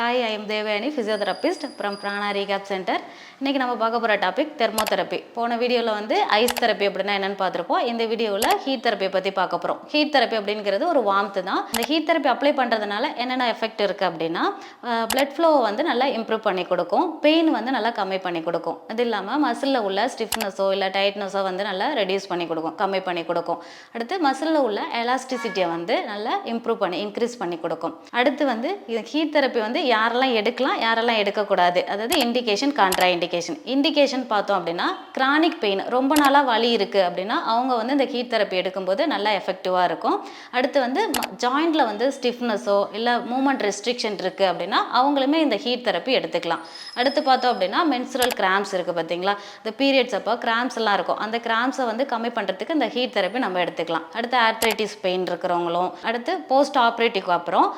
Hi, I am Devayani, physiotherapist from Prana Rehab Center. இன்னைக்கு நம்ம பார்க்க போற டாபிக் தெர்மோதெரபி. போன வீடியோல வந்து ஐஸ் தெரபி அப்படினா என்னன்னு பார்த்திருப்போம். இந்த வீடியோல ஹீட் தெரபி பத்தி பார்க்க போறோம். ஹீட் தெரபி அப்படிங்கிறது ஒரு வார்ம்த் தான். இந்த ஹீட் தெரபி அப்ளை பண்றதுனால என்னென்ன எஃபெக்ட் இருக்கு அப்படினா blood flow வந்து நல்லா இம்ப்ரூவ் பண்ணி கொடுக்கும். பெயின் வந்து நல்லா கம்மி பண்ணி கொடுக்கும். அது இல்லாம மசில்ல உள்ள ஸ்டிஃப்னஸோ இல்ல டைட்னஸோ வந்து நல்லா ரெடியூஸ் பண்ணி கொடுக்கும், கம்மி பண்ணி கொடுக்கும். அடுத்து மசில்ல உள்ள எலாஸ்டிசிட்டியை வந்து நல்லா இம்ப்ரூவ் பண்ணி இன்க்ரீஸ் பண்ணி கொடுக்கும். அடுத்து வந்து ஹீட் தெரபி வந்து யாரெல்லாம் எடுக்கலாம் யாரெல்லாம் எடுக்கக்கூடாது, அதாவது இண்டிகேஷன் கான்ட்ரா இண்டிகேஷன் பார்த்தோம் அப்படின்னா கிரானிக் பெயின் ரொம்ப நாளாக வலி இருக்குது அப்படின்னா அவங்க வந்து இந்த ஹீட் தெரப்பி எடுக்கும்போது நல்லா எஃபெக்டிவாக இருக்கும். அடுத்து வந்து ஜாயிண்டில் வந்து ஸ்டிஃப்னஸோ இல்லை மூமெண்ட் ரெஸ்ட்ரிக்ஷன் இருக்குது அப்படின்னா அவங்களுமே இந்த ஹீட் தெரப்பி எடுத்துக்கலாம். அடுத்து பார்த்தோம் அப்படின்னா மென்சுரல் கிராம்ஸ் இருக்குது பார்த்தீங்களா, இந்த பீரியட்ஸ் அப்போ கிராம்ஸ் எல்லாம் இருக்கும், அந்த கிராம்ஸை வந்து கம்மி பண்ணுறதுக்கு இந்த ஹீட் தெரப்பி நம்ம எடுத்துக்கலாம். அடுத்து ஆர்த்ரைட்டிஸ் பெயின் இருக்கிறவங்களும், அடுத்து போஸ்ட் ஆப்ரேட்டிவ்க்கு அப்புறம்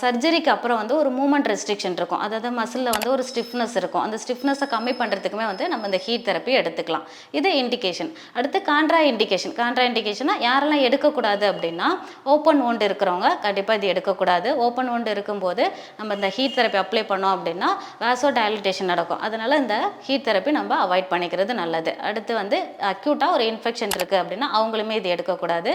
சர்ஜரிக்கு அப்புறம் வந்து ஒரு மூமெண்ட் ரெஸ்ட்ரிக்ஷன் இருக்கும், அதாவது மசிலில் வந்து ஒரு ஸ்டிஃப்னஸ் இருக்கும், அந்த ஸ்டிஃப்னஸை கம்மி பண்ணுறதுக்குமே வந்து நம்ம இந்த ஹீட் தெரப்பி எடுத்துக்கலாம். இது இண்டிகேஷன். அடுத்து கான்ட்ரா இண்டிகேஷனா யாரெல்லாம் எடுக்கக்கூடாது அப்படின்னா ஓப்பன் wound இருக்கிறவங்க கண்டிப்பாக இது எடுக்கக்கூடாது. ஓப்பன் wound இருக்கும்போது நம்ம இந்த ஹீட் தெரப்பி அப்ளை பண்ணோம் அப்படின்னா வாசோ டைலட்டேஷன் நடக்கும், அதனால இந்த ஹீட் தெரப்பி நம்ம அவாய்ட் பண்ணிக்கிறது நல்லது. அடுத்து வந்து அக்யூட்டாக ஒரு இன்ஃபெக்ஷன் இருக்குது அப்படின்னா அவங்களுமே இது எடுக்கக்கூடாது.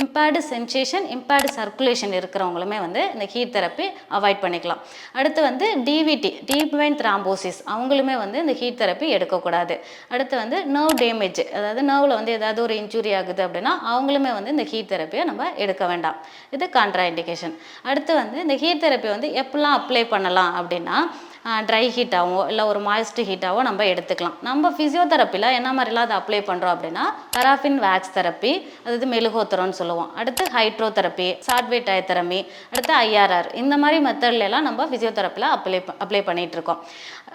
இம்பேர்டு சென்சேஷன் இம்பேர்டு சர்க்குலேஷன் இருக்கிறவங்களுமே வந்து இந்த ஹீட் தெரப்பி அவாய்ட் பண்ணிக்கலாம். அடுத்து வந்து டிவிடி டீப் வெயின் த்ராம்போசிஸ் அவங்களுமே வந்து இந்த ஹீட் தெரப்பி எடுக்கக்கூடாது. அடுத்து வந்து நர்வ் டேமேஜ், அதாவது நர்வில் வந்து ஏதாவது ஒரு இன்ஜுரி ஆகுது அப்படின்னா அவங்களுமே வந்து இந்த ஹீட் தெரப்பியை நம்ம எடுக்க வேண்டாம். இது கான்ட்ரா இண்டிகேஷன். அடுத்து வந்து இந்த ஹீட் தெரப்பி வந்து எப்பெல்லாம் அப்ளை பண்ணலாம் அப்படின்னா ட்ரை ஹீட்டாகவோ இல்லை ஒரு மாய்ஸ்ட் ஹீட்டாகவோ நம்ம எடுத்துக்கலாம். நம்ம ஃபிசியோதெரப்பியில் என்ன மாதிரிலாம் அதை அப்ளை பண்ணுறோம் அப்படின்னா பராஃபின் வேக்ஸ் தெரப்பி, அதாவது மெழுகோத்தரம்னு சொல்லுவோம். அடுத்து ஹைட்ரோ தெரப்பி, சாட்வே டயத்தெரமி, அடுத்து ஐஆர்ஆர், இந்த மாதிரி மெத்தட்லாம் நம்ம ஃபிசியோதெரப்பியில் அப்ளை பண்ணிகிட்டு இருக்கோம்.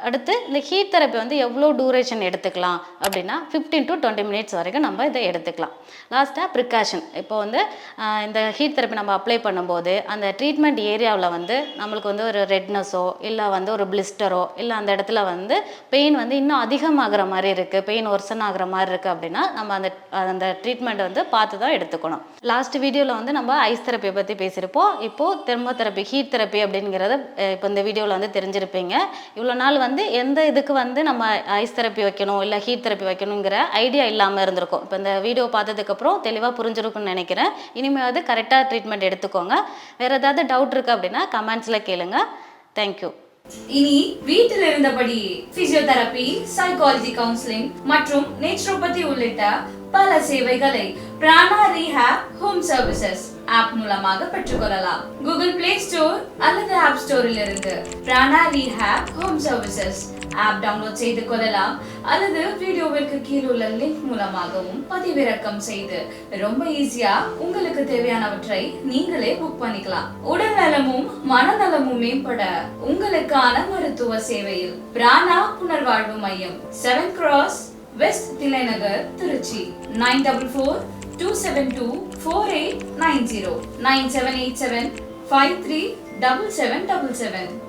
அடுத்து இந்த ஹீட் தெரப்பி வந்து எவ்வளோ டூரேஷன் எடுத்துக்கலாம் அப்படின்னா 15 to 20 minutes வரைக்கும் நம்ம இதை எடுத்துக்கலாம். லாஸ்ட்டாக ப்ரிகாஷன், இப்போ வந்து இந்த ஹீட் தெரப்பி நம்ம அப்ளை பண்ணும்போது அந்த ட்ரீட்மெண்ட் ஏரியாவில் வந்து நம்மளுக்கு வந்து ஒரு ரெட்னஸோ இல்லை வந்து ஒரு பிளிஸ்டரோ இல்லை அந்த இடத்துல வந்து பெயின் வந்து இன்னும் அதிகமாகிற மாதிரி இருக்குது, பெயின் ஒர்சன் ஆகிற மாதிரி இருக்குது அப்படின்னா நம்ம அந்த ட்ரீட்மெண்ட் வந்து பார்த்து தான் எடுத்துக்கணும். லாஸ்ட் வீடியோவில் வந்து நம்ம ஐஸ் தெரப்பியை பற்றி பேசியிருப்போம். இப்போது தெர்மோதெரப்பி ஹீட் தெரப்பி அப்படிங்கிறத இப்போ இந்த வீடியோவில் வந்து தெரிஞ்சிருப்பீங்க. இவ்வளோ நாள் வந்து எந்த இதுக்கு வந்து நம்ம ஐஸ் தெரப்பி வைக்கணும் இல்லை ஹீட் தெரப்பி வைக்கணுங்கிற ஐடியா இல்லாமல் இருந்திருக்கும். இப்போ இந்த வீடியோ பார்த்ததுக்கப்புறம் தெளிவாக புரிஞ்சிருக்குன்னு நினைக்கிறேன். இனிமேல் கரெக்டாக ட்ரீட்மெண்ட் எடுத்துக்கோங்க. வேறு ஏதாவது டவுட் இருக்குது அப்படின்னா கமெண்ட்ஸில் கேளுங்க. தேங்க்யூ. இனி வீட்டில் இருந்தபடி பிசியோதெரபி, சைக்காலஜி கவுன்சிலிங் மற்றும் நேச்சுரோபதி உள்ளிட்ட பல சேவைகளை Prana rehab home services app மூலமாக பெற்றுக்கொள்ளலாம். கூகுள் பிளே ஸ்டோர் அல்லது ஆப் ஸ்டோரில் இருந்து Prana rehab home services app download செய்து கொள்ளலாம், அல்லது வீடியோவிற்கு கீழுள்ள லிங்க் மூலமாகவும் பதிவிறக்கம் செய்து ரொம்ப ஈஸியா உங்களுக்கு தேவையானவற்றை நீங்களே புக் பண்ணிக்கலாம். உடல் நலமும் மனநலமும் மேம்பட உங்களுக்கான மருத்துவ சேவையில் பிரானா புனர்வாழ்வு மையம் 7 Cross வெஸ்ட் தில்லைநகர், திருச்சி 9442724890 9787537777.